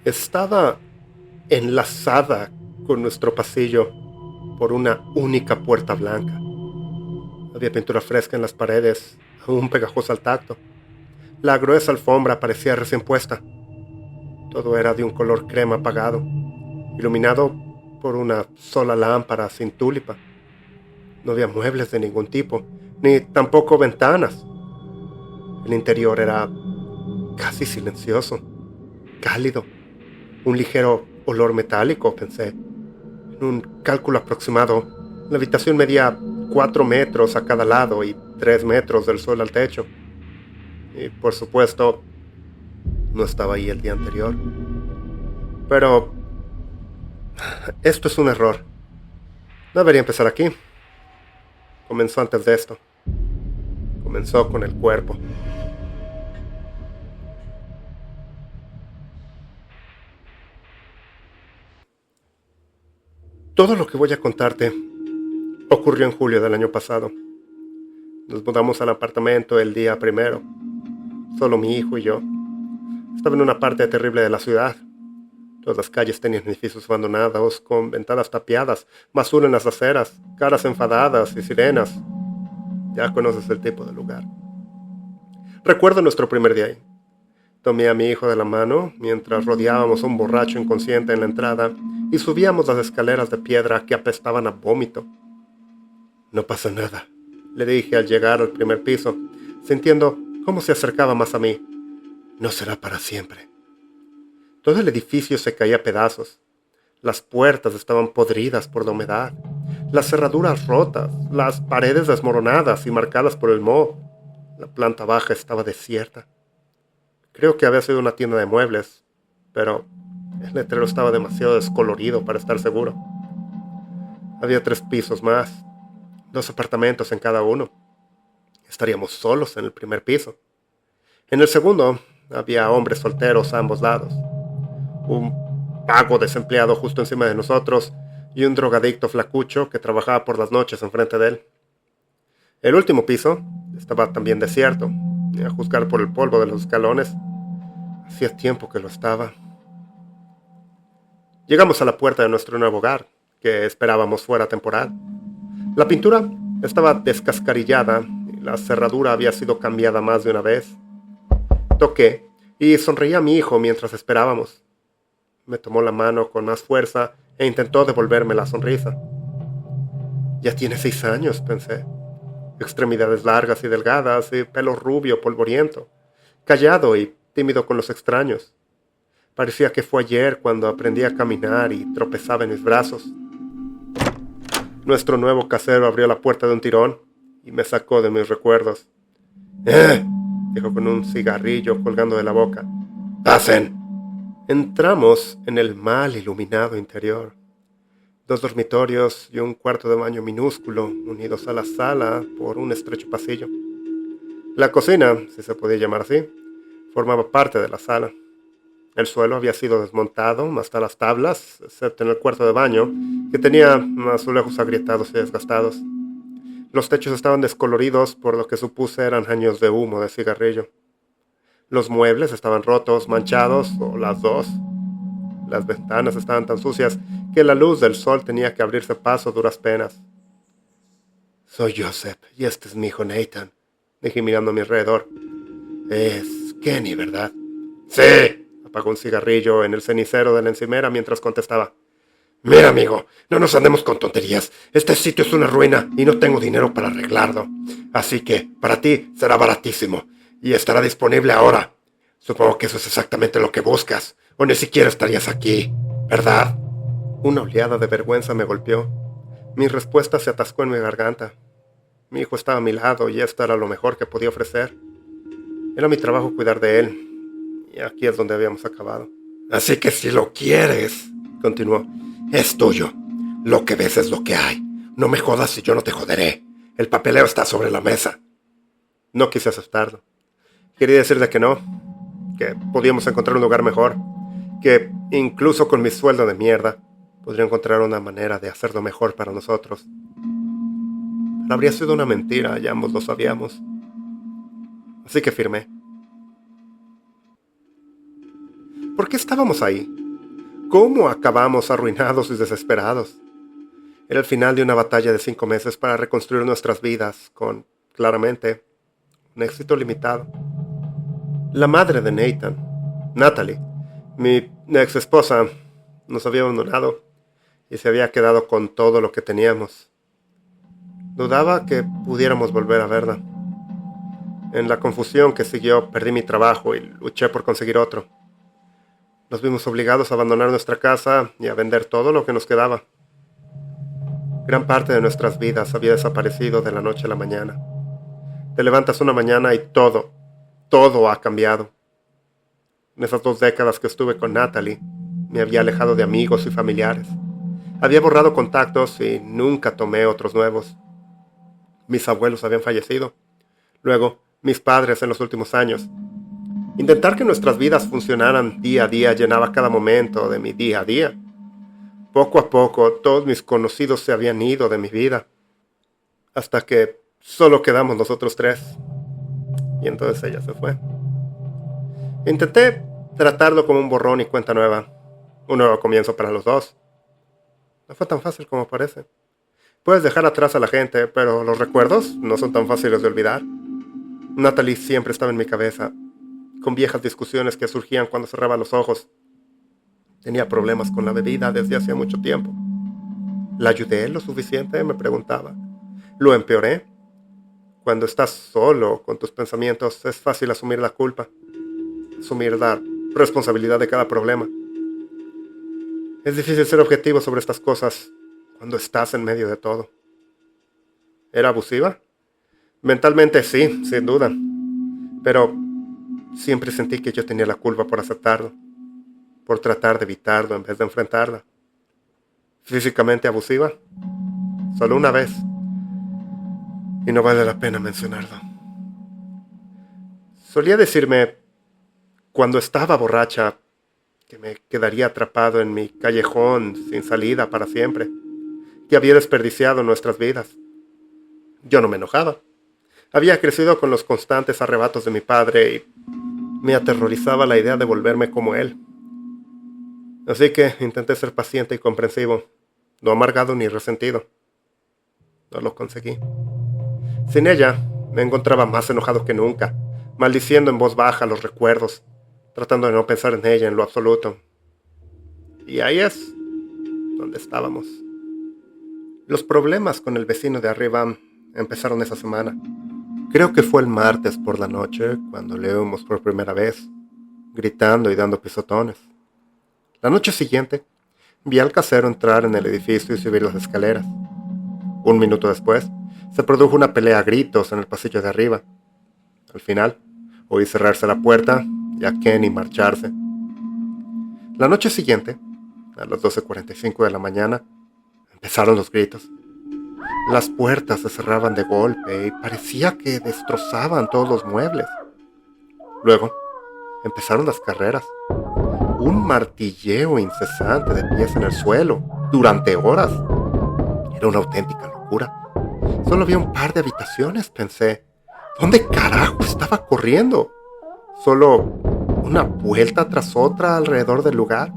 Estaba enlazada con nuestro pasillo por una única puerta blanca. Había pintura fresca en las paredes, aún pegajosa al tacto. La gruesa alfombra parecía recién puesta. Todo era de un color crema apagado, iluminado por una sola lámpara sin túlipa. No había muebles de ningún tipo, ni tampoco ventanas. El interior era casi silencioso, cálido, un ligero olor metálico, pensé. En un cálculo aproximado, la habitación medía 4 metros a cada lado y 3 metros del suelo al techo. Y por supuesto, no estaba ahí el día anterior. Pero esto es un error. No debería empezar aquí. Comenzó antes de esto. Comenzó con el cuerpo. Todo lo que voy a contarte ocurrió en julio del año pasado. Nos mudamos al apartamento el día primero. Solo mi hijo y yo. Estaba en una parte terrible de la ciudad. Todas las calles tenían edificios abandonados, con ventanas tapiadas, basura en las aceras, caras enfadadas y sirenas. Ya conoces el tipo de lugar. Recuerdo nuestro primer día ahí. Tomé a mi hijo de la mano mientras rodeábamos a un borracho inconsciente en la entrada y subíamos las escaleras de piedra que apestaban a vómito. No pasa nada, le dije al llegar al primer piso, sintiendo cómo se acercaba más a mí. No será para siempre. Todo el edificio se caía a pedazos. Las puertas estaban podridas por la humedad, las cerraduras rotas, las paredes desmoronadas y marcadas por el moho. La planta baja estaba desierta. Creo que había sido una tienda de muebles, pero el letrero estaba demasiado descolorido para estar seguro. Había 3 pisos más, 2 apartamentos en cada uno. Estaríamos solos en el primer piso. En el segundo había hombres solteros a ambos lados. Un vago desempleado justo encima de nosotros y un drogadicto flacucho que trabajaba por las noches enfrente de él. El último piso estaba también desierto, y a juzgar por el polvo de los escalones, hacía tiempo que lo estaba. Llegamos a la puerta de nuestro nuevo hogar, que esperábamos fuera temporal. La pintura estaba descascarillada y la cerradura había sido cambiada más de una vez. Toqué y sonreí a mi hijo mientras esperábamos. Me tomó la mano con más fuerza e intentó devolverme la sonrisa. Ya tiene 6 años, pensé. Extremidades largas y delgadas y pelo rubio polvoriento. Callado y tímido con los extraños. Parecía que fue ayer cuando aprendí a caminar y tropezaba en mis brazos. Nuestro nuevo casero abrió la puerta de un tirón y me sacó de mis recuerdos. Dijo con un cigarrillo colgando de la boca. ¡Pasen! Entramos en el mal iluminado interior. 2 dormitorios y un cuarto de baño minúsculo, unidos a la sala por un estrecho pasillo. La cocina, si se podía llamar así, formaba parte de la sala. El suelo había sido desmontado hasta las tablas, excepto en el cuarto de baño, que tenía azulejos agrietados y desgastados. Los techos estaban descoloridos por lo que supuse eran años de humo de cigarrillo. Los muebles estaban rotos, manchados, o las dos. Las ventanas estaban tan sucias que la luz del sol tenía que abrirse paso a duras penas. Soy Joseph y este es mi hijo Nathan, dije mirando a mi alrededor. Es Kenny, ¿verdad? Sí. Apagó un cigarrillo en el cenicero de la encimera mientras contestaba. Mira, amigo, no nos andemos con tonterías. Este sitio es una ruina y no tengo dinero para arreglarlo. Así que, para ti, será baratísimo. Y estará disponible ahora. Supongo que eso es exactamente lo que buscas. O ni siquiera estarías aquí, ¿verdad? Una oleada de vergüenza me golpeó. Mi respuesta se atascó en mi garganta. Mi hijo estaba a mi lado y esto era lo mejor que podía ofrecer. Era mi trabajo cuidar de él. Y aquí es donde habíamos acabado. Así que si lo quieres, continuó, es tuyo. Lo que ves es lo que hay. No me jodas y yo no te joderé. El papeleo está sobre la mesa. No quise aceptarlo. Quería decirle que no, que podíamos encontrar un lugar mejor, que incluso con mi sueldo de mierda, podría encontrar una manera de hacerlo mejor para nosotros. Pero habría sido una mentira, ya ambos lo sabíamos. Así que firmé. ¿Por ¿Por qué estábamos ahí? ¿Cómo acabamos arruinados y desesperados? Era el final de una batalla de 5 meses para reconstruir nuestras vidas con, claramente, un éxito limitado. La madre de Nathan, Natalie, mi ex esposa, nos había abandonado y se había quedado con todo lo que teníamos. Dudaba que pudiéramos volver a verla. En la confusión que siguió, perdí mi trabajo y luché por conseguir otro. Nos vimos obligados a abandonar nuestra casa y a vender todo lo que nos quedaba. Gran parte de nuestras vidas había desaparecido de la noche a la mañana. Te levantas una mañana y todo ha cambiado. En esas 2 décadas que estuve con Natalie, me había alejado de amigos y familiares. Había borrado contactos y nunca tomé otros nuevos. Mis abuelos habían fallecido. Luego, mis padres en los últimos años. Intentar que nuestras vidas funcionaran día a día llenaba cada momento de mi día a día. Poco a poco, todos mis conocidos se habían ido de mi vida. Hasta que solo quedamos nosotros 3. Y entonces ella se fue. Intenté tratarlo como un borrón y cuenta nueva. Un nuevo comienzo para los dos. No fue tan fácil como parece. Puedes dejar atrás a la gente, pero los recuerdos no son tan fáciles de olvidar. Natalie siempre estaba en mi cabeza, con viejas discusiones que surgían cuando cerraba los ojos. Tenía problemas con la bebida desde hacía mucho tiempo. ¿La ayudé lo suficiente?, me preguntaba. ¿Lo empeoré? Cuando estás solo con tus pensamientos, es fácil asumir la culpa, asumir la responsabilidad de cada problema. Es difícil ser objetivo sobre estas cosas cuando estás en medio de todo. ¿Era abusiva? Mentalmente sí, sin duda. Pero siempre sentí que yo tenía la culpa por aceptarlo, por tratar de evitarlo en vez de enfrentarla. ¿Físicamente abusiva? Solo una vez. Y no vale la pena mencionarlo. Solía decirme, cuando estaba borracha, que me quedaría atrapado en mi callejón sin salida para siempre, que había desperdiciado nuestras vidas. Yo no me enojaba. Había crecido con los constantes arrebatos de mi padre y me aterrorizaba la idea de volverme como él. Así que intenté ser paciente y comprensivo, no amargado ni resentido. No lo conseguí. Sin ella, me encontraba más enojado que nunca, maldiciendo en voz baja los recuerdos, tratando de no pensar en ella en lo absoluto. Y ahí es donde estábamos. Los problemas con el vecino de arriba empezaron esa semana. Creo que fue el martes por la noche cuando le oímos por primera vez, gritando y dando pisotones. La noche siguiente, vi al casero entrar en el edificio y subir las escaleras. 1 minuto después, se produjo una pelea a gritos en el pasillo de arriba. Al final, oí cerrarse la puerta y a Kenny marcharse. La noche siguiente, a las 12:45 de la mañana, empezaron los gritos. Las puertas se cerraban de golpe y parecía que destrozaban todos los muebles. Luego, empezaron las carreras. Un martilleo incesante de pies en el suelo, durante horas. Era una auténtica locura. Solo había un par de habitaciones, pensé. ¿Dónde carajo estaba corriendo? ¿Solo una vuelta tras otra alrededor del lugar?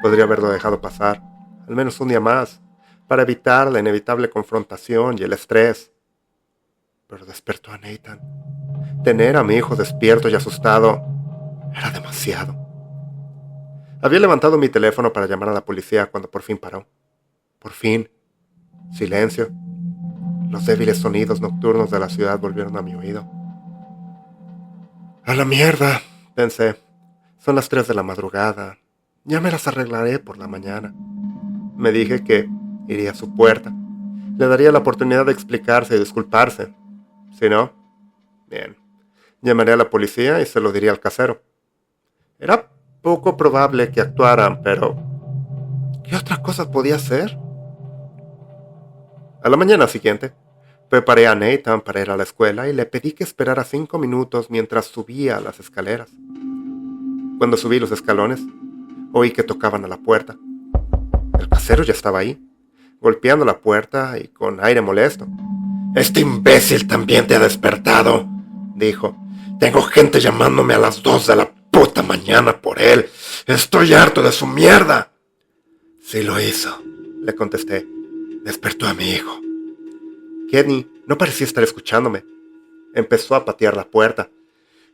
Podría haberlo dejado pasar, al menos un día más, para evitar la inevitable confrontación y el estrés. Pero despertó a Nathan. Tener a mi hijo despierto y asustado era demasiado. Había levantado mi teléfono para llamar a la policía cuando por fin paró. Por fin. Silencio. Los débiles sonidos nocturnos de la ciudad volvieron a mi oído. A la mierda, pensé. Son las 3 de la madrugada. Ya me las arreglaré por la mañana. Me dije que iría a su puerta. Le daría la oportunidad de explicarse y disculparse. Si no, bien. Llamaré a la policía y se lo diría al casero. Era poco probable que actuaran, pero ¿qué otra cosa podía hacer? A la mañana siguiente, preparé a Nathan para ir a la escuela y le pedí que esperara 5 minutos mientras subía las escaleras. Cuando subí los escalones, oí que tocaban a la puerta. El casero ya estaba ahí, golpeando la puerta y con aire molesto. «Este imbécil también te ha despertado», dijo. «Tengo gente llamándome a las 2 de la puta mañana por él. Estoy harto de su mierda. Sí lo hizo, le contesté. Despertó a mi hijo. Kenny no parecía estar escuchándome. Empezó a patear la puerta.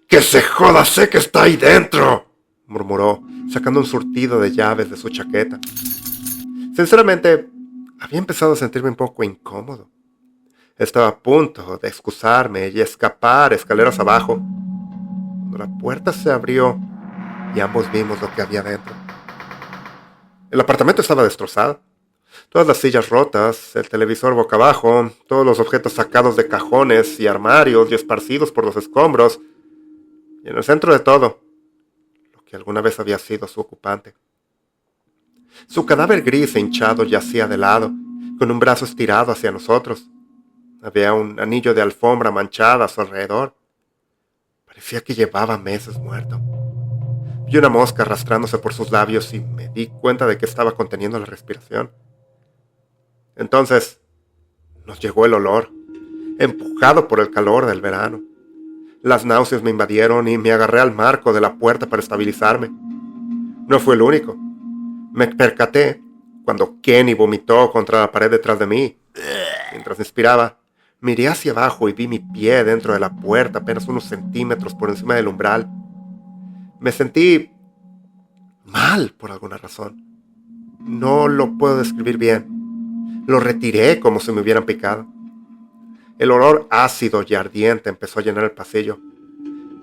¡Que se joda! ¡Sé que está ahí dentro!, murmuró, sacando un surtido de llaves de su chaqueta. Sinceramente, había empezado a sentirme un poco incómodo. Estaba a punto de excusarme y escapar escaleras abajo, cuando la puerta se abrió y ambos vimos lo que había dentro. El apartamento estaba destrozado. Todas las sillas rotas, el televisor boca abajo, todos los objetos sacados de cajones y armarios y esparcidos por los escombros, y en el centro de todo, lo que alguna vez había sido su ocupante. Su cadáver gris e hinchado yacía de lado, con un brazo estirado hacia nosotros. Había un anillo de alfombra manchada a su alrededor. Parecía que llevaba meses muerto. Vi una mosca arrastrándose por sus labios y me di cuenta de que estaba conteniendo la respiración. Entonces nos llegó el olor, empujado por el calor del verano. Las náuseas me invadieron y me agarré al marco de la puerta para estabilizarme. No fue el único. Me percaté cuando Kenny vomitó contra la pared detrás de mí. Mientras inspiraba, miré hacia abajo y vi mi pie dentro de la puerta, apenas unos centímetros por encima del umbral. Me sentí mal por alguna razón. No lo puedo describir bien. Lo retiré como si me hubieran picado. El olor ácido y ardiente empezó a llenar el pasillo.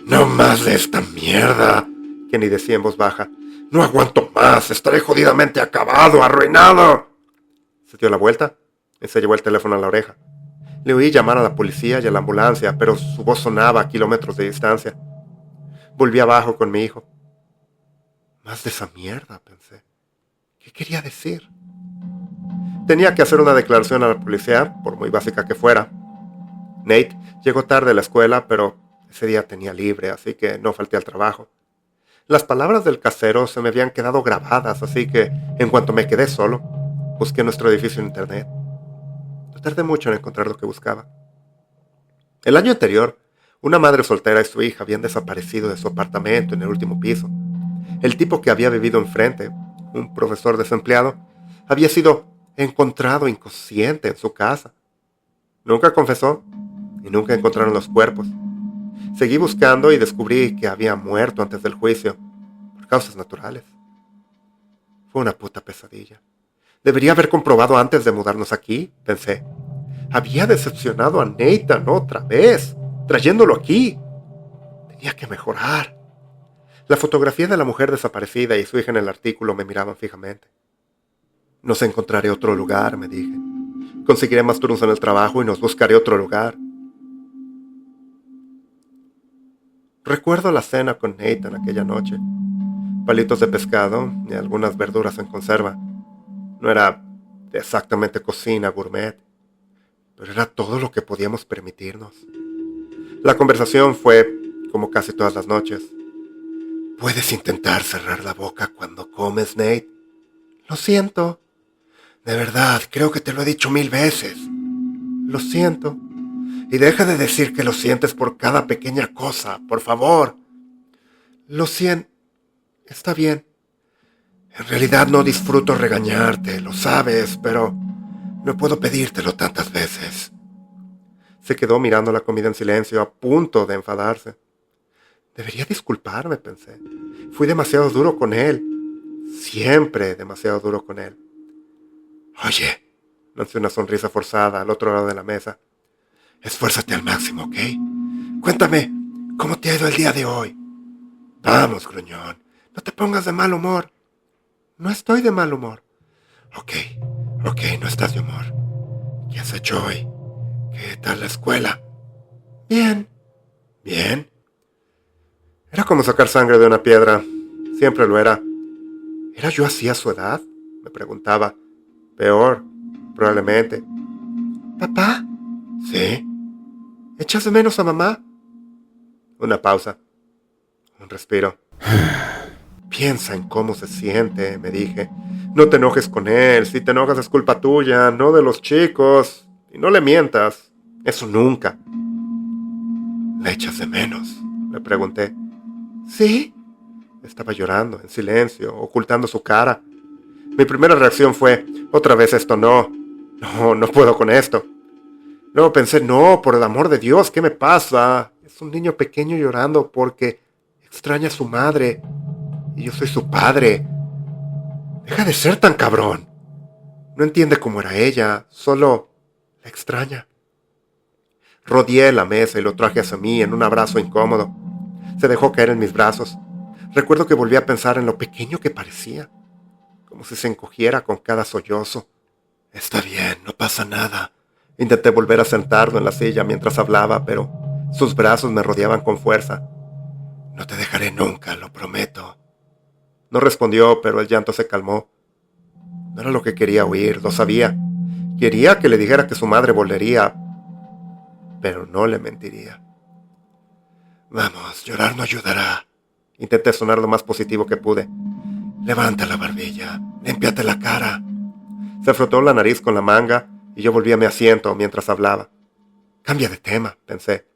«No más de esta mierda», Kenny decía en voz baja. «No aguanto más, estaré jodidamente acabado, arruinado». Se dio la vuelta y se llevó el teléfono a la oreja. Le oí llamar a la policía y a la ambulancia, pero su voz sonaba a kilómetros de distancia. Volví abajo con mi hijo. Más de esa mierda, pensé. ¿Qué quería decir? Tenía que hacer una declaración a la policía, por muy básica que fuera. Nate llegó tarde a la escuela, pero ese día tenía libre, así que no falté al trabajo. Las palabras del casero se me habían quedado grabadas, así que, en cuanto me quedé solo, busqué nuestro edificio en internet. No tardé mucho en encontrar lo que buscaba. El año anterior, una madre soltera y su hija habían desaparecido de su apartamento en el último piso. El tipo que había vivido enfrente, un profesor desempleado, había sido encontrado inconsciente en su casa. Nunca confesó y nunca encontraron los cuerpos. Seguí buscando y descubrí que había muerto antes del juicio, por causas naturales. Fue una puta pesadilla. Debería haber comprobado antes de mudarnos aquí, pensé. Había decepcionado a Nathan otra vez, trayéndolo aquí. Tenía que mejorar. La fotografía de la mujer desaparecida y su hija en el artículo me miraban fijamente. Nos encontraré otro lugar, me dije. Conseguiré más turnos en el trabajo y nos buscaré otro lugar. Recuerdo la cena con Nathan aquella noche. Palitos de pescado y algunas verduras en conserva. No era exactamente cocina gourmet, pero era todo lo que podíamos permitirnos. La conversación fue como casi todas las noches. ¿Puedes intentar cerrar la boca cuando comes, Nate? Lo siento. De verdad, creo que te lo he dicho 1000 veces. Lo siento. Y deja de decir que lo sientes por cada pequeña cosa, por favor. Lo siento. Está bien. En realidad no disfruto regañarte, lo sabes, pero no puedo pedírtelo tantas veces. Se quedó mirando la comida en silencio, a punto de enfadarse. Debería disculparme, pensé. Fui demasiado duro con él. Siempre demasiado duro con él. Oye, lancé una sonrisa forzada al otro lado de la mesa. Esfuérzate al máximo, ¿ok? Cuéntame, ¿cómo te ha ido el día de hoy? Vamos, gruñón, no te pongas de mal humor. No estoy de mal humor. Ok, no estás de humor. ¿Qué has hecho hoy? ¿Qué tal la escuela? Bien. ¿Bien? Era como sacar sangre de una piedra. Siempre lo era. ¿Era yo así a su edad? Me preguntaba. Peor, probablemente. ¿Papá? ¿Sí? ¿Echas de menos a mamá? Una pausa. Un respiro. Piensa en cómo se siente, me dije. No te enojes con él. Si te enojas es culpa tuya, no de los chicos. Y no le mientas. Eso nunca. ¿Le echas de menos?, le pregunté. ¿Sí? Estaba llorando, en silencio, ocultando su cara. Mi primera reacción fue, otra vez esto no. No puedo con esto. Luego pensé, no, por el amor de Dios, ¿qué me pasa? Es un niño pequeño llorando porque extraña a su madre. Y yo soy su padre. Deja de ser tan cabrón. No entiende cómo era ella, solo la extraña. Rodeé la mesa y lo traje hacia mí en un abrazo incómodo. Se dejó caer en mis brazos. Recuerdo que volví a pensar en lo pequeño que parecía, como si se encogiera con cada sollozo. Está bien, no pasa nada. Intenté volver a sentarlo en la silla mientras hablaba, pero sus brazos me rodeaban con fuerza. No te dejaré nunca, lo prometo. No respondió, pero el llanto se calmó. No era lo que quería oír, lo sabía. Quería que le dijera que su madre volvería, pero no le mentiría. Vamos, llorar no ayudará. Intenté sonar lo más positivo que pude. Levanta la barbilla, límpiate la cara. Se frotó la nariz con la manga y yo volví a mi asiento mientras hablaba. Cambia de tema, pensé.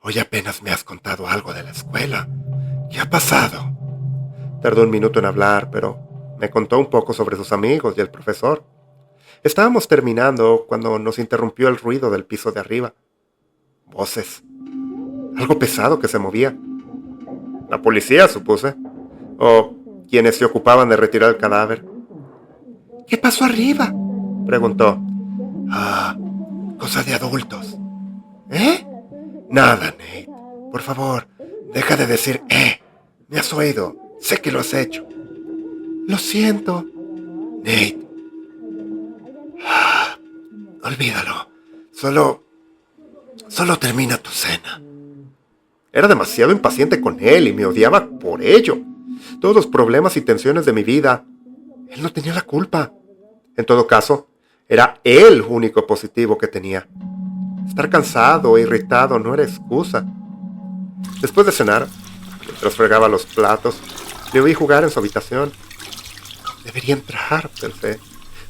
Hoy apenas me has contado algo de la escuela. ¿Qué ha pasado? Tardó un minuto en hablar, pero me contó un poco sobre sus amigos y el profesor. Estábamos terminando cuando nos interrumpió el ruido del piso de arriba. Voces. Algo pesado que se movía. La policía, supuse. O quienes se ocupaban de retirar el cadáver. ¿Qué pasó arriba?, preguntó. Cosa de adultos. ¿Eh? Nada, Nate. Por favor, deja de decir Me has oído. Sé que lo has hecho. Lo siento. Nate. Olvídalo. Solo termina tu cena. Era demasiado impaciente con él y me odiaba por ello. Todos los problemas y tensiones de mi vida, él no tenía la culpa. En todo caso, era el único positivo que tenía. Estar cansado o irritado no era excusa. Después de cenar, mientras fregaba los platos, le oí jugar en su habitación. Debería entrar, pensé.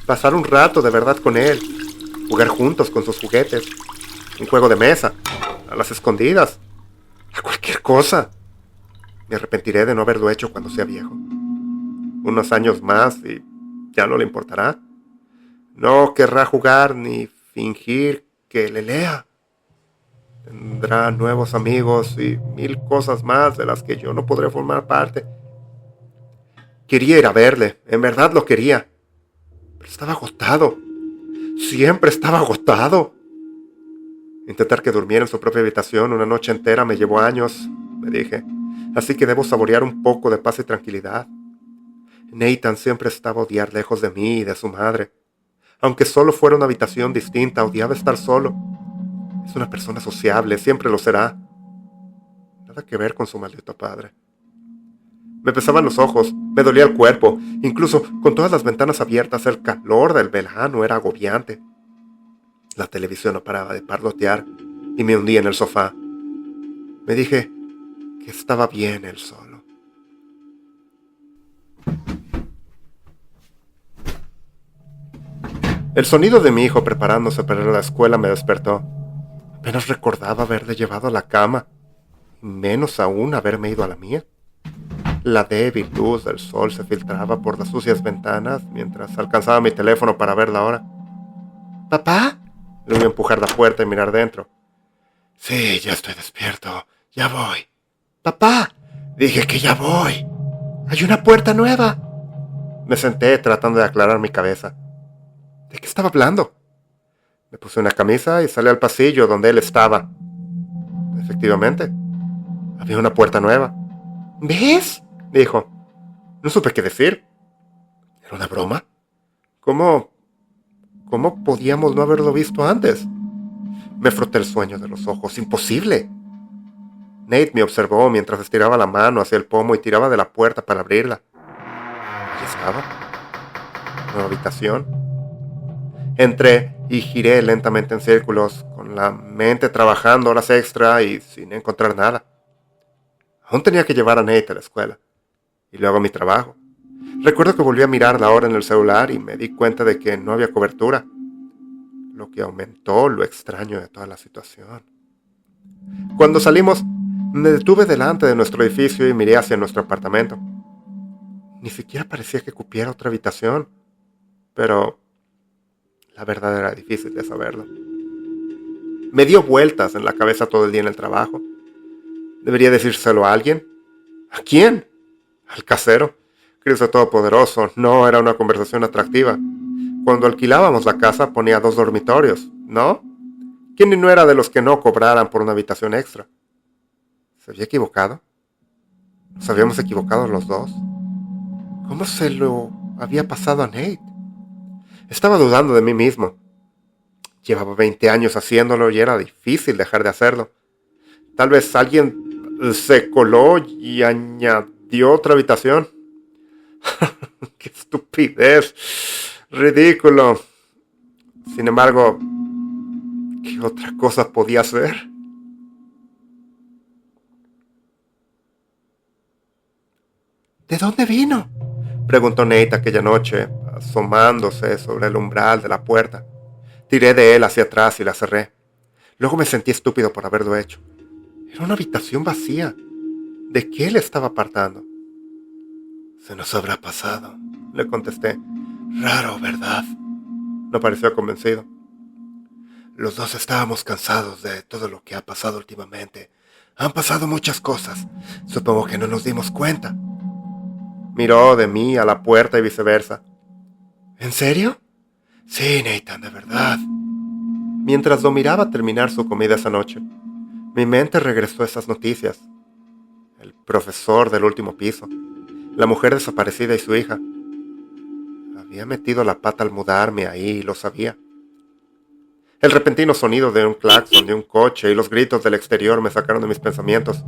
Pasar un rato de verdad con él. Jugar juntos con sus juguetes. Un juego de mesa. A las escondidas. A cualquier cosa. Me arrepentiré de no haberlo hecho cuando sea viejo. Unos años más y ya no le importará. No querrá jugar ni fingir que le lea. Tendrá nuevos amigos y 1000 cosas más de las que yo no podré formar parte. Quería ir a verle, en verdad lo quería. Pero estaba agotado. Siempre estaba agotado. Intentar que durmiera en su propia habitación una noche entera me llevó años, me dije. Así que debo saborear un poco de paz y tranquilidad. Nathan siempre estaba a odiar lejos de mí y de su madre. Aunque solo fuera una habitación distinta, odiaba estar solo. Es una persona sociable, siempre lo será. Nada que ver con su maldito padre. Me pesaban los ojos, me dolía el cuerpo. Incluso con todas las ventanas abiertas, el calor del verano era agobiante. La televisión no paraba de parlotear y me hundí en el sofá. Me dije que estaba bien él solo. El sonido de mi hijo preparándose para ir a la escuela me despertó. Apenas recordaba haberle llevado a la cama, y menos aún haberme ido a la mía. La débil luz del sol se filtraba por las sucias ventanas mientras alcanzaba mi teléfono para ver la hora. ¿Papá? Le voy a empujar la puerta y mirar dentro. Sí, ya estoy despierto. Ya voy. Papá, dije que ya voy. Hay una puerta nueva. Me senté tratando de aclarar mi cabeza. ¿De qué estaba hablando? Me puse una camisa y salí al pasillo donde él estaba. Efectivamente, había una puerta nueva. ¿Ves?, dijo. No supe qué decir. ¿Era una broma? ¿Cómo podíamos no haberlo visto antes? Me froté el sueño de los ojos. ¡Imposible! Nate me observó mientras estiraba la mano hacia el pomo y tiraba de la puerta para abrirla. Allí estaba. Nueva habitación. Entré y giré lentamente en círculos, con la mente trabajando horas extra y sin encontrar nada. Aún tenía que llevar a Nate a la escuela. Y luego mi trabajo. Recuerdo que volví a mirar la hora en el celular y me di cuenta de que no había cobertura, lo que aumentó lo extraño de toda la situación. Cuando salimos, Me detuve delante de nuestro edificio y miré hacia nuestro apartamento. Ni siquiera parecía que cupiera otra habitación, pero la verdad era difícil de saberlo. Me dio vueltas en la cabeza todo el día en el trabajo. ¿Debería decírselo a alguien? ¿A quién? Al casero. Cristo Todopoderoso, no era una conversación atractiva. Cuando alquilábamos la casa ponía 2 dormitorios, ¿no? ¿Quién no era de los que no cobraran por una habitación extra? ¿Se había equivocado? ¿Nos habíamos equivocado los dos? ¿Cómo se lo había pasado a Nate? Estaba dudando de mí mismo. Llevaba 20 años haciéndolo y era difícil dejar de hacerlo. Tal vez alguien se coló y añadió otra habitación. ¡Qué estupidez! ¡Ridículo! Sin embargo, ¿qué otra cosa podía hacer? ¿De dónde vino?, preguntó Nate aquella noche, asomándose sobre el umbral de la puerta. Tiré de él hacia atrás y la cerré. Luego me sentí estúpido por haberlo hecho. Era una habitación vacía. ¿De qué le estaba apartando? Se nos habrá pasado, le contesté. Raro, ¿verdad? No pareció convencido. Los dos estábamos cansados de todo lo que ha pasado últimamente. Han pasado muchas cosas. Supongo que no nos dimos cuenta. Miró de mí a la puerta y viceversa. ¿En serio? Sí, Nathan, de verdad. Mientras lo miraba terminar su comida esa noche, mi mente regresó a esas noticias. El profesor del último piso, la mujer desaparecida y su hija. Había metido la pata al mudarme ahí y lo sabía. El repentino sonido de un claxon de un coche y los gritos del exterior me sacaron de mis pensamientos.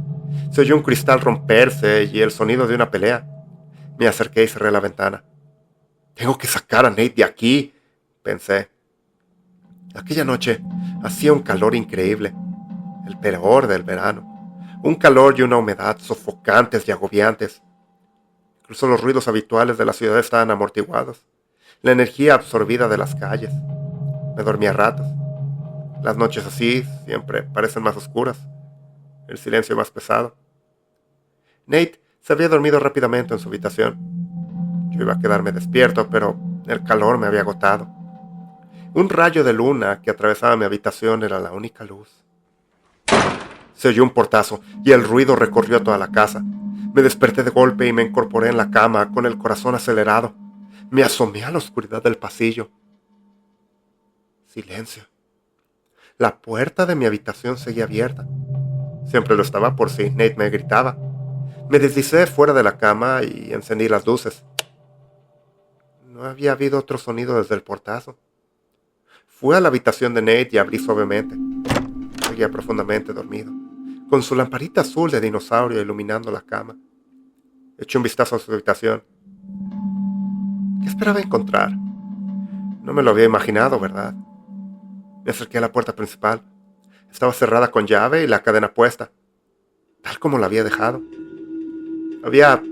Se oyó un cristal romperse y el sonido de una pelea. Me acerqué y cerré la ventana. Tengo que sacar a Nate de aquí, pensé. Aquella noche hacía un calor increíble, el peor del verano. Un calor y una humedad sofocantes y agobiantes. Incluso los ruidos habituales de la ciudad estaban amortiguados. La energía absorbida de las calles. Me dormí a ratos. Las noches así siempre parecen más oscuras. El silencio más pesado. Nate se había dormido rápidamente en su habitación. Yo iba a quedarme despierto, pero el calor me había agotado. Un rayo de luna que atravesaba mi habitación era la única luz. Se oyó un portazo y el ruido recorrió toda la casa. Me desperté de golpe y me incorporé en la cama con el corazón acelerado. Me asomé a la oscuridad del pasillo. Silencio. La puerta de mi habitación seguía abierta. Siempre lo estaba por si Nate me gritaba. Me deslicé fuera de la cama y encendí las luces. No había habido otro sonido desde el portazo. Fui a la habitación de Nate y abrí suavemente. Seguía profundamente dormido, con su lamparita azul de dinosaurio iluminando la cama. Eché un vistazo a su habitación. ¿Qué esperaba encontrar? No me lo había imaginado, ¿verdad? Me acerqué a la puerta principal. Estaba cerrada con llave y la cadena puesta, tal como la había dejado. ¿Había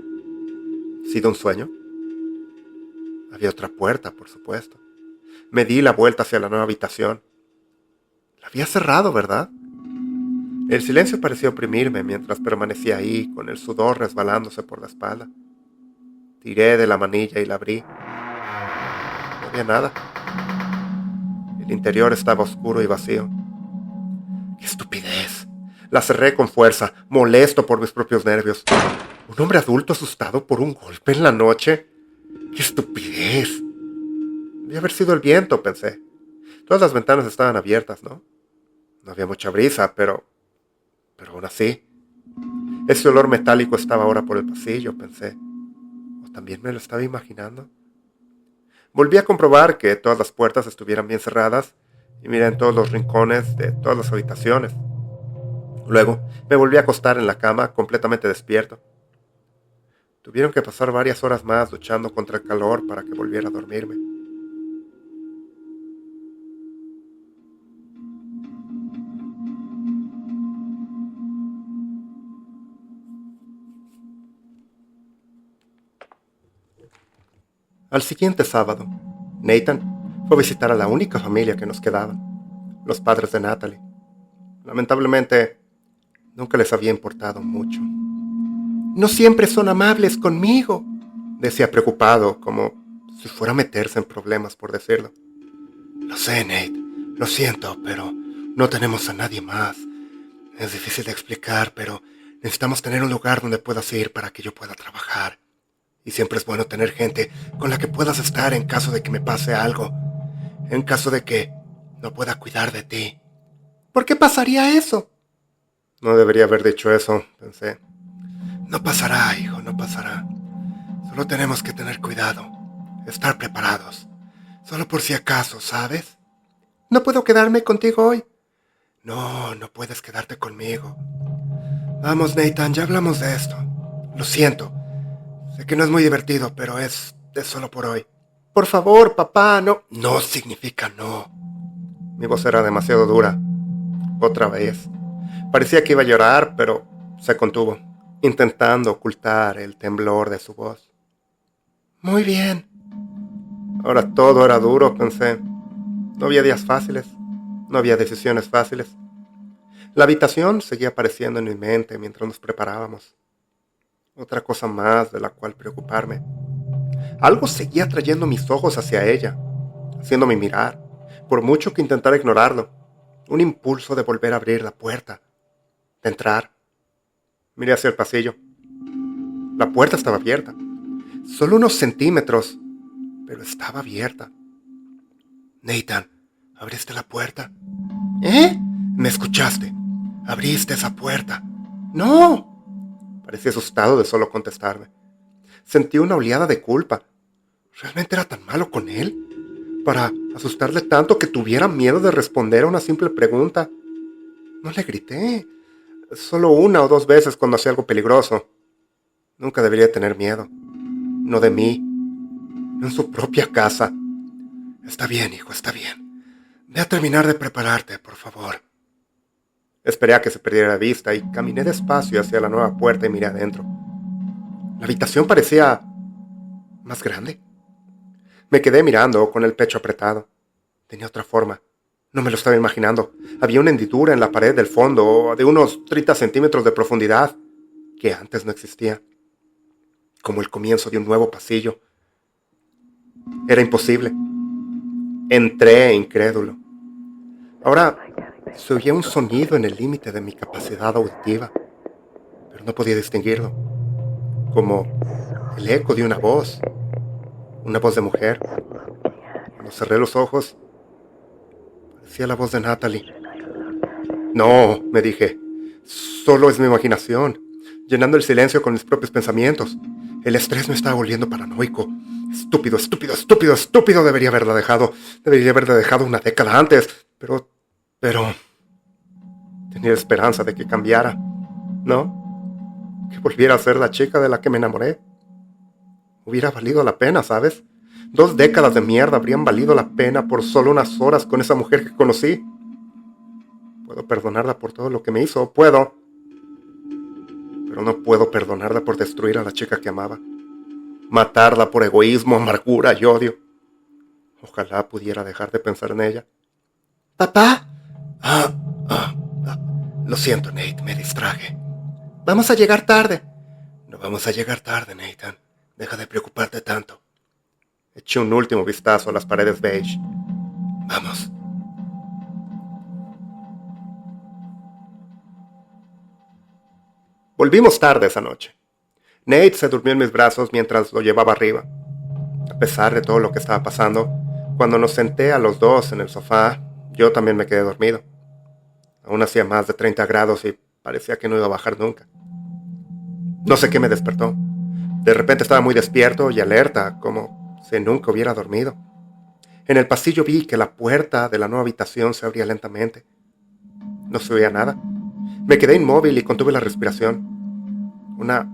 sido un sueño? Había otra puerta, por supuesto. Me di la vuelta hacia la nueva habitación. La había cerrado, ¿verdad? El silencio pareció oprimirme mientras permanecía ahí, con el sudor resbalándose por la espalda. Tiré de la manilla y la abrí. No había nada. El interior estaba oscuro y vacío. ¡Qué estupidez! La cerré con fuerza, molesto por mis propios nervios. ¿Un hombre adulto asustado por un golpe en la noche? ¡Qué estupidez! Debía haber sido el viento, pensé. Todas las ventanas estaban abiertas, ¿no? No había mucha brisa, pero aún así. Ese olor metálico estaba ahora por el pasillo, pensé. ¿O también me lo estaba imaginando? Volví a comprobar que todas las puertas estuvieran bien cerradas y miré en todos los rincones de todas las habitaciones. Luego me volví a acostar en la cama completamente despierto. Tuvieron que pasar varias horas más luchando contra el calor para que volviera a dormirme. Al siguiente sábado, Nathan fue a visitar a la única familia que nos quedaba, los padres de Natalie. Lamentablemente, Nunca les había importado mucho. No siempre son amables conmigo, decía preocupado, como si fuera a meterse en problemas por decirlo. Lo sé, Nate, lo siento, pero no tenemos a nadie más. Es difícil de explicar, pero necesitamos tener un lugar donde puedas ir para que yo pueda trabajar. Y siempre es bueno tener gente con la que puedas estar en caso de que me pase algo. En caso de que no pueda cuidar de ti. ¿Por qué pasaría eso? No debería haber dicho eso, pensé. No pasará, hijo, no pasará. Solo tenemos que tener cuidado. Estar preparados. Solo por si acaso, ¿sabes? ¿No puedo quedarme contigo hoy? No, no puedes quedarte conmigo. Vamos, Nathan, ya hablamos de esto. Lo siento. Sé que no es muy divertido, pero es solo por hoy. Por favor, papá, no. No significa no. Mi voz era demasiado dura. Otra vez. Parecía que iba a llorar, pero se contuvo, intentando ocultar el temblor de su voz. Muy bien. Ahora todo era duro, pensé. No había días fáciles. No había decisiones fáciles. La habitación seguía apareciendo en mi mente mientras nos preparábamos. Otra cosa más de la cual preocuparme. Algo seguía trayendo mis ojos hacia ella, haciéndome mirar, por mucho que intentara ignorarlo. Un impulso de volver a abrir la puerta, de entrar. Miré hacia el pasillo. La puerta estaba abierta. Solo unos centímetros, pero estaba abierta. Nathan, ¿abriste la puerta? ¿Eh? ¿Me escuchaste? ¿Abriste esa puerta? ¡No! Parecía asustado de solo contestarme. Sentí una oleada de culpa. ¿Realmente era tan malo con él? Para asustarle tanto que tuviera miedo de responder a una simple pregunta. No le grité. Solo una o dos veces cuando hacía algo peligroso. Nunca debería tener miedo. No de mí. No en su propia casa. Está bien, hijo, está bien. Ve a terminar de prepararte, por favor. Esperé a que se perdiera de vista y caminé despacio hacia la nueva puerta y miré adentro. La habitación parecía más grande. Me quedé mirando con el pecho apretado. Tenía otra forma. No me lo estaba imaginando. Había una hendidura en la pared del fondo de unos 30 centímetros de profundidad que antes no existía. Como el comienzo de un nuevo pasillo. Era imposible. Entré incrédulo. Ahora se oía un sonido en el límite de mi capacidad auditiva, pero no podía distinguirlo. Como el eco de una voz de mujer. Cuando cerré los ojos, parecía la voz de Natalie. No, me dije, solo es mi imaginación, llenando el silencio con mis propios pensamientos. El estrés me estaba volviendo paranoico. Estúpido, estúpido, estúpido, estúpido. Debería haberla dejado una década antes. Pero tenía esperanza de que cambiara, ¿no? Que volviera a ser la chica de la que me enamoré. Hubiera valido la pena, ¿sabes? 2 décadas de mierda habrían valido la pena por solo unas horas con esa mujer que conocí. Puedo perdonarla por todo lo que me hizo, puedo. Pero no puedo perdonarla por destruir a la chica que amaba. Matarla por egoísmo, amargura y odio. Ojalá pudiera dejar de pensar en ella. ¿Papá? Lo siento, Nate, me distraje. Vamos a llegar tarde. No vamos a llegar tarde, Nathan. Deja de preocuparte tanto. Eché un último vistazo a las paredes beige. Vamos. Volvimos tarde esa noche. Nate se durmió en mis brazos mientras lo llevaba arriba. A pesar de todo lo que estaba pasando, cuando nos senté a los dos en el sofá, yo también me quedé dormido. Aún hacía más de 30 grados y parecía que no iba a bajar nunca. No sé qué me despertó. De repente estaba muy despierto y alerta, como si nunca hubiera dormido. En el pasillo vi que la puerta de la nueva habitación se abría lentamente. No se oía nada. Me quedé inmóvil y contuve la respiración. Una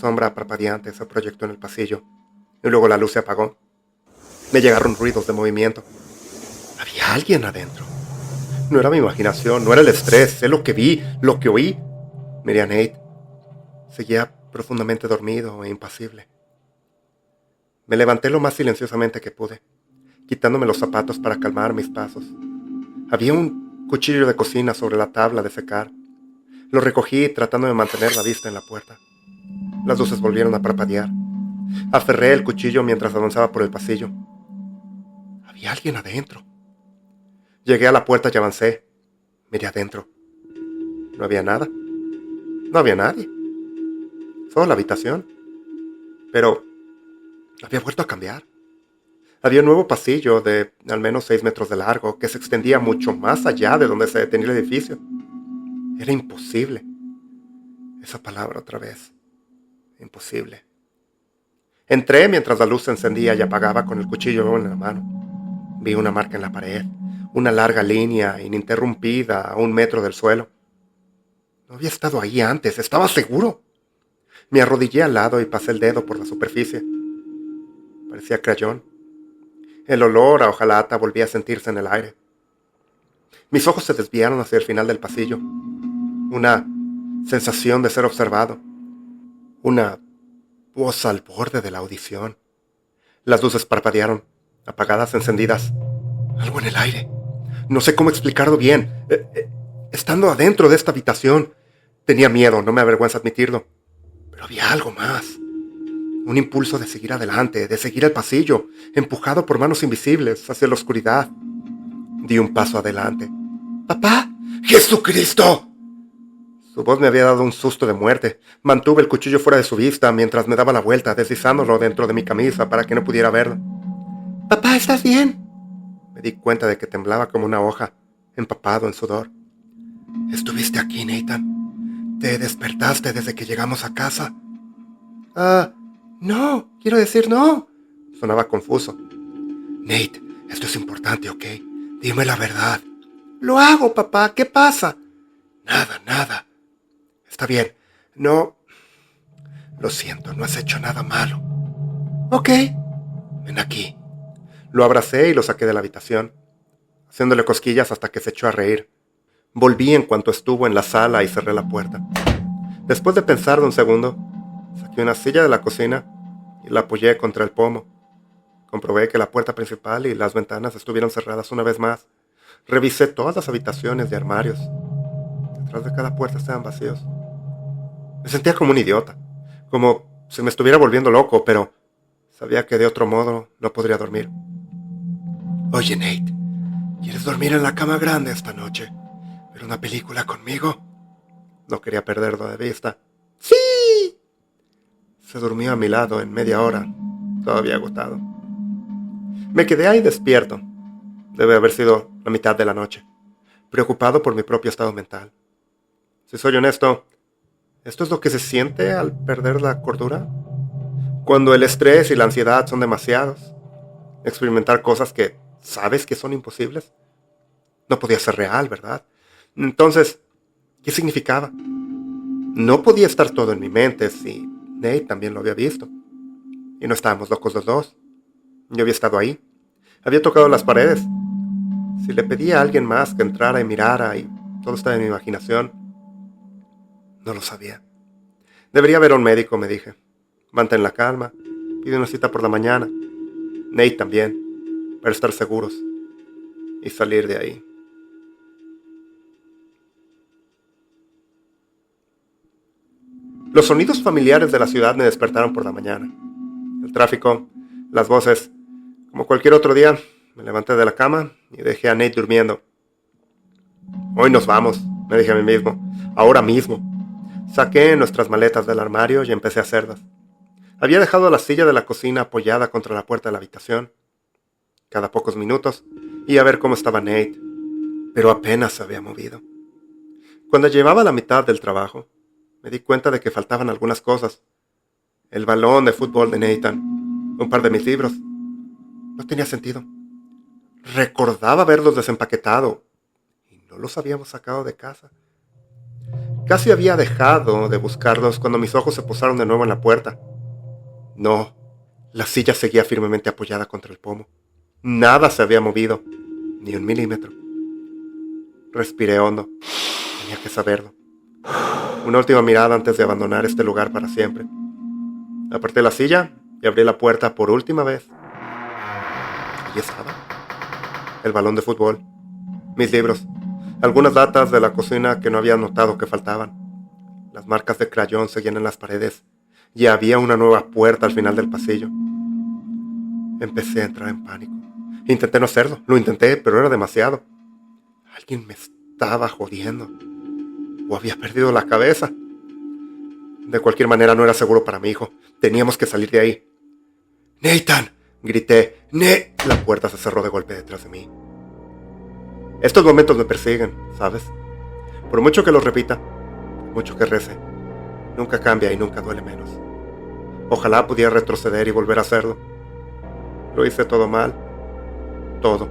sombra parpadeante se proyectó en el pasillo y luego la luz se apagó. Me llegaron ruidos de movimiento. Había alguien adentro. No era mi imaginación, no era el estrés, sé lo que vi, lo que oí. Miré a Nate. Seguía profundamente dormido e impasible. Me levanté lo más silenciosamente que pude, quitándome los zapatos para calmar mis pasos. Había un cuchillo de cocina sobre la tabla de secar. Lo recogí tratando de mantener la vista en la puerta. Las luces volvieron a parpadear. Aferré el cuchillo mientras avanzaba por el pasillo. Había alguien adentro. Llegué a la puerta y avancé. Miré adentro. No había nada. No había nadie. Solo la habitación. Pero había vuelto a cambiar. Había un nuevo pasillo de al menos 6 metros de largo que se extendía mucho más allá de donde se detenía el edificio. Era imposible. Esa palabra otra vez. Imposible. Entré mientras la luz se encendía y apagaba con el cuchillo en la mano. Vi una marca en la pared, una larga línea ininterrumpida a 1 metro del suelo. No había estado ahí antes, estaba seguro. Me arrodillé al lado y pasé el dedo por la superficie. Parecía crayón. El olor a hojalata volvía a sentirse en el aire. Mis ojos se desviaron hacia el final del pasillo. Una sensación de ser observado. Una voz al borde de la audición. Las luces parpadearon, apagadas, encendidas. Algo en el aire. No sé cómo explicarlo bien. Estando adentro de esta habitación, tenía miedo, no me avergüenza admitirlo. Pero había algo más. Un impulso de seguir adelante, de seguir el pasillo, empujado por manos invisibles hacia la oscuridad. Di un paso adelante. ¡Papá! ¡Jesucristo! Su voz me había dado un susto de muerte. Mantuve el cuchillo fuera de su vista mientras me daba la vuelta, deslizándolo dentro de mi camisa para que no pudiera verlo. ¡Papá, estás bien! Me di cuenta de que temblaba como una hoja, empapado en sudor. ¿Estuviste aquí, Nathan? ¿Te despertaste desde que llegamos a casa? No, quiero decir no. Sonaba confuso. Nate, esto es importante, ¿ok? Dime la verdad. Lo hago, papá, ¿qué pasa? Nada. Está bien, no... Lo siento, no has hecho nada malo. Ok. Ven aquí. Lo abracé y lo saqué de la habitación, haciéndole cosquillas hasta que se echó a reír. Volví en cuanto estuvo en la sala y cerré la puerta. Después de pensar de un segundo, saqué una silla de la cocina y la apoyé contra el pomo. Comprobé que la puerta principal y las ventanas estuvieron cerradas una vez más. Revisé todas las habitaciones y armarios. Detrás de cada puerta estaban vacíos. Me sentía como un idiota, como si me estuviera volviendo loco, pero sabía que de otro modo no podría dormir. Oye, Nate, ¿quieres dormir en la cama grande esta noche? ¿Ver una película conmigo? No quería perderlo de vista. ¡Sí! Se durmió a mi lado en media hora, todavía agotado. Me quedé ahí despierto. Debe haber sido la mitad de la noche, preocupado por mi propio estado mental. Si soy honesto, ¿esto es lo que se siente al perder la cordura? Cuando el estrés y la ansiedad son demasiados. Experimentar cosas que sabes que son imposibles. No podía ser real, ¿verdad? Entonces, ¿qué significaba? No podía estar todo en mi mente si Nate también lo había visto. Y no estábamos locos los dos. Yo había estado ahí. Había tocado las paredes. Si le pedía a alguien más que entrara y mirara y todo estaba en mi imaginación, no lo sabía. Debería ver a un médico, me dije. Mantén la calma. Pide una cita por la mañana. Nate también, para estar seguros y salir de ahí. Los sonidos familiares de la ciudad me despertaron por la mañana. El tráfico, las voces. Como cualquier otro día, me levanté de la cama y dejé a Nate durmiendo. Hoy nos vamos, me dije a mí mismo. Ahora mismo. Saqué nuestras maletas del armario y empecé a hacerlas. Había dejado la silla de la cocina apoyada contra la puerta de la habitación. Cada pocos minutos iba a ver cómo estaba Nate, pero apenas se había movido. Cuando llevaba la mitad del trabajo, me di cuenta de que faltaban algunas cosas. El balón de fútbol de Nathan, un par de mis libros. No tenía sentido. Recordaba haberlos desempaquetado y no los habíamos sacado de casa. Casi había dejado de buscarlos cuando mis ojos se posaron de nuevo en la puerta. No, la silla seguía firmemente apoyada contra el pomo. Nada se había movido, ni 1 milímetro. Respiré hondo. Tenía que saberlo. Una última mirada antes de abandonar este lugar para siempre. Aparté la silla y abrí la puerta por última vez. Allí estaba. El balón de fútbol, mis libros, algunas latas de la cocina que no había notado que faltaban. Las marcas de crayón seguían en las paredes y había una nueva puerta al final del pasillo. Empecé a entrar en pánico. Intenté no hacerlo, lo intenté, pero era demasiado. Alguien me estaba jodiendo. O había perdido la cabeza. De cualquier manera no era seguro para mi hijo. Teníamos que salir de ahí. ¡Nathan!, grité. La puerta se cerró de golpe detrás de mí. Estos momentos me persiguen, ¿sabes? Por mucho que lo repita, mucho que rece, nunca cambia y nunca duele menos. Ojalá pudiera retroceder y volver a hacerlo. Lo hice todo mal. Todo.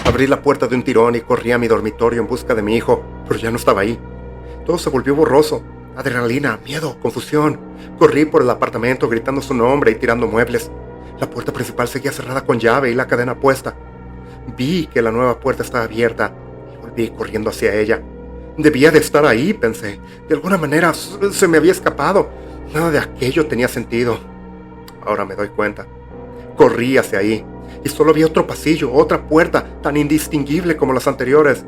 Abrí la puerta de un tirón y corrí a mi dormitorio en busca de mi hijo, pero ya no estaba ahí. Todo se volvió borroso. Adrenalina, miedo, confusión. Corrí por el apartamento gritando su nombre y tirando muebles. La puerta principal seguía cerrada con llave y la cadena puesta. Vi que la nueva puerta estaba abierta y volví corriendo hacia ella. Debía de estar ahí, pensé. De alguna manera se me había escapado. Nada de aquello tenía sentido. Ahora me doy cuenta. Corrí hacia ahí y solo vi otro pasillo, otra puerta tan indistinguible como las anteriores.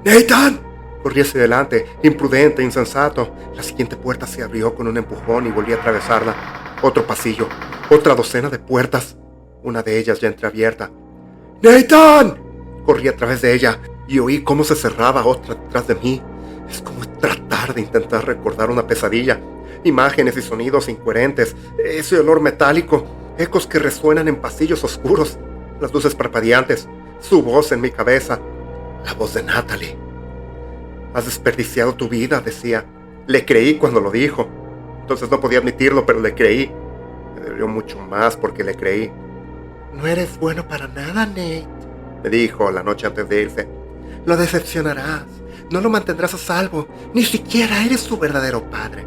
¡Nathan! Corrí hacia adelante, imprudente, insensato. La siguiente puerta se abrió con un empujón y volví a atravesarla. Otro pasillo, otra docena de puertas, una de ellas ya entreabierta. ¡Nathan! Corrí a través de ella y oí cómo se cerraba otra detrás de mí. Es como tratar de intentar recordar una pesadilla. Imágenes y sonidos incoherentes, ese olor metálico, ecos que resuenan en pasillos oscuros, las luces parpadeantes, su voz en mi cabeza, la voz de Natalie. Has desperdiciado tu vida, decía. Le creí cuando lo dijo. Entonces no podía admitirlo, pero le creí. Me dolió mucho más porque le creí. No eres bueno para nada, Nate, me dijo la noche antes de irse. Lo decepcionarás. No lo mantendrás a salvo. Ni siquiera eres su verdadero padre.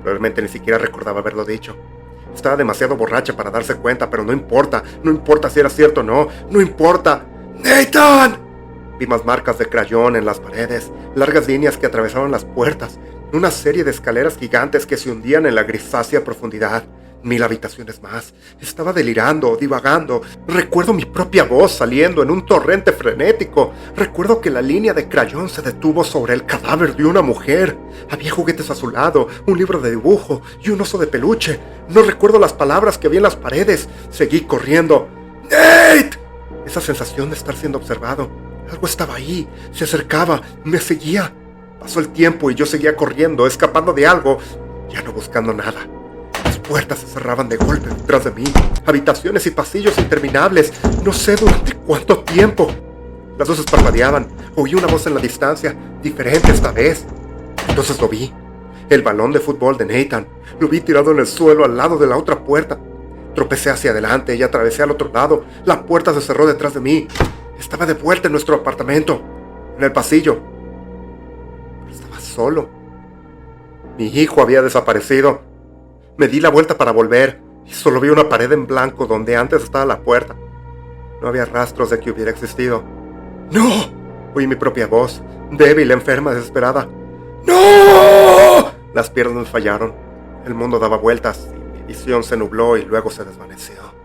Probablemente ni siquiera recordaba haberlo dicho. Estaba demasiado borracha para darse cuenta, pero no importa. No importa si era cierto o no. No importa. ¡Nathan! Vi más marcas de crayón en las paredes, largas líneas que atravesaban las puertas, una serie de escaleras gigantes que se hundían en la grisácea profundidad. 1000 habitaciones más. Estaba delirando, divagando. Recuerdo mi propia voz saliendo en un torrente frenético. Recuerdo que la línea de crayón se detuvo sobre el cadáver de una mujer. Había juguetes a su lado, un libro de dibujo y un oso de peluche. No recuerdo las palabras que había en las paredes. Seguí corriendo. ¡Nate! Esa sensación de estar siendo observado. Algo estaba ahí, se acercaba, me seguía. Pasó el tiempo y yo seguía corriendo, escapando de algo, ya no buscando nada. Las puertas se cerraban de golpe detrás de mí, habitaciones y pasillos interminables, no sé durante cuánto tiempo. Las luces parpadeaban, oí una voz en la distancia, diferente esta vez. Entonces lo vi, el balón de fútbol de Nathan, lo vi tirado en el suelo al lado de la otra puerta. Tropecé hacia adelante y atravesé al otro lado, la puerta se cerró detrás de mí. Estaba de vuelta en nuestro apartamento, en el pasillo. Pero estaba solo. Mi hijo había desaparecido. Me di la vuelta para volver y solo vi una pared en blanco donde antes estaba la puerta. No había rastros de que hubiera existido. ¡No! Oí mi propia voz, débil, enferma, desesperada. ¡No! Las piernas me fallaron. El mundo daba vueltas y mi visión se nubló y luego se desvaneció.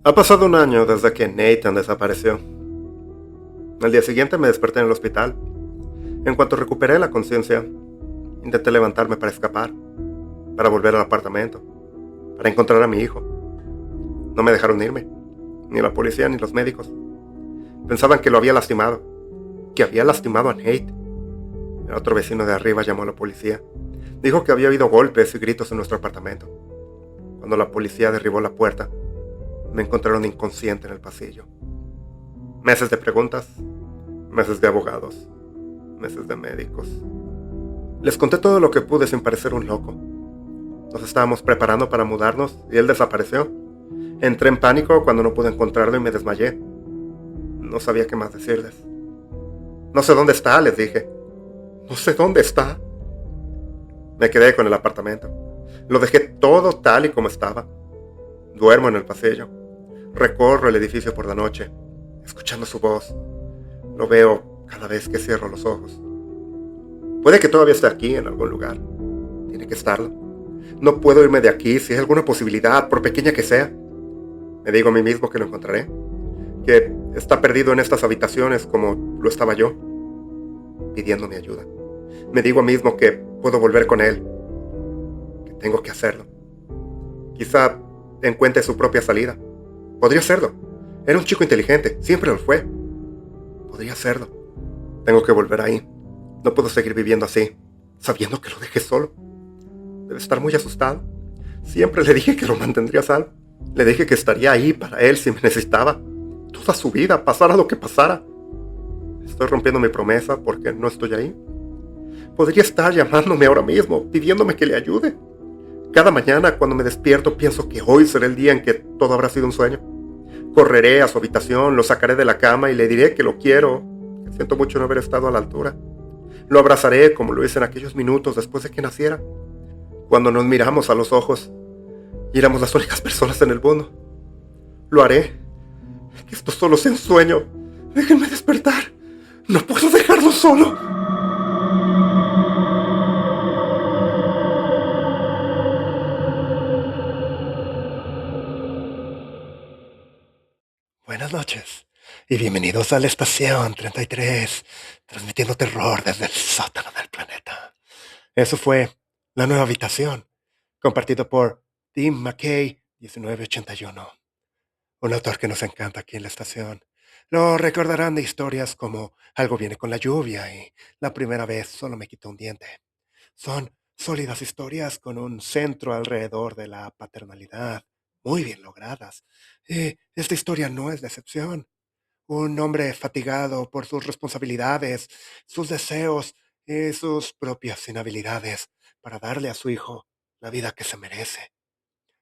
Ha pasado un año desde que Nathan desapareció. Al día siguiente me desperté en el hospital. En cuanto recuperé la conciencia, intenté levantarme para escapar, para volver al apartamento, para encontrar a mi hijo. No me dejaron irme, ni la policía ni los médicos. Pensaban que lo había lastimado, que había lastimado a Nate. El otro vecino de arriba llamó a la policía. Dijo que había habido golpes y gritos en nuestro apartamento. Cuando la policía derribó la puerta, me encontraron inconsciente en el pasillo. Meses de preguntas, meses de abogados, meses de médicos. Les conté todo lo que pude sin parecer un loco. Nos estábamos preparando para mudarnos y él desapareció. Entré en pánico cuando no pude encontrarlo y me desmayé. No sabía qué más decirles. No sé dónde está, les dije. No sé dónde está. Me quedé con el apartamento. Lo dejé todo tal y como estaba. Duermo en el pasillo. Recorro el edificio por la noche, escuchando su voz. Lo veo cada vez que cierro los ojos. Puede que todavía esté aquí en algún lugar. Tiene que estarlo. No puedo irme de aquí si hay alguna posibilidad, por pequeña que sea. Me digo a mí mismo que lo encontraré. que está perdido en estas habitaciones como lo estaba yo, pidiéndome ayuda. Me digo a mí mismo que puedo volver con él, que tengo que hacerlo. Quizá encuentre su propia salida. Podría hacerlo. Era un chico inteligente, siempre lo fue. Podría hacerlo. Tengo que volver ahí. No puedo seguir viviendo así, sabiendo que lo dejé solo. Debe estar muy asustado. Siempre le dije que lo mantendría a salvo. Le dije que estaría ahí para él si me necesitaba. Toda su vida, pasara lo que pasara. Estoy rompiendo mi promesa porque no estoy ahí. Podría estar llamándome ahora mismo, pidiéndome que le ayude. Cada mañana cuando me despierto pienso que hoy será el día en que todo habrá sido un sueño. Correré a su habitación, lo sacaré de la cama y le diré que lo quiero, que siento mucho no haber estado a la altura. Lo abrazaré como lo hice en aquellos minutos después de que naciera, cuando nos miramos a los ojos y éramos las únicas personas en el mundo. Lo haré. Que esto solo sea un sueño. Déjenme despertar. No puedo dejarlo solo. Buenas noches y bienvenidos a la estación 33, transmitiendo terror desde el sótano del planeta. Eso fue La Nueva Habitación, compartido por Tim McKay 1981, un autor que nos encanta aquí en la estación. Lo recordarán de historias como Algo viene con la lluvia y La primera vez solo me quitó un diente. Son sólidas historias con un centro alrededor de la paternalidad, muy bien logradas. Y esta historia no es de excepción. Un hombre fatigado por sus responsabilidades, sus deseos y sus propias inhabilidades para darle a su hijo la vida que se merece.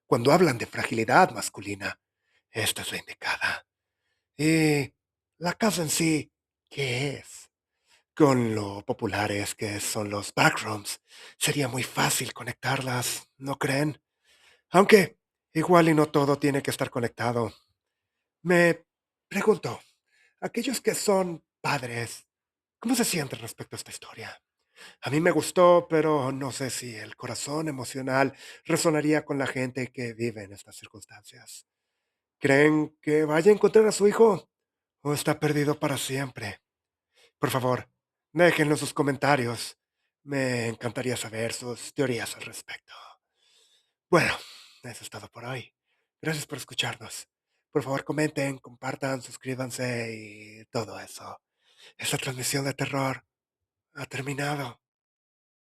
Cuando hablan de fragilidad masculina, esta es la indicada. Y la casa en sí, ¿qué es? Con lo populares que son los backrooms, sería muy fácil conectarlas, ¿no creen? Aunque igual y no todo tiene que estar conectado. Me pregunto, aquellos que son padres, ¿cómo se sienten respecto a esta historia? A mí me gustó, pero no sé si el corazón emocional resonaría con la gente que vive en estas circunstancias. ¿Creen que vaya a encontrar a su hijo o está perdido para siempre? Por favor, déjenlo en sus comentarios. Me encantaría saber sus teorías al respecto. Bueno, eso es todo por hoy. Gracias por escucharnos. Por favor, comenten, compartan, suscríbanse y todo eso. Esta transmisión de terror ha terminado.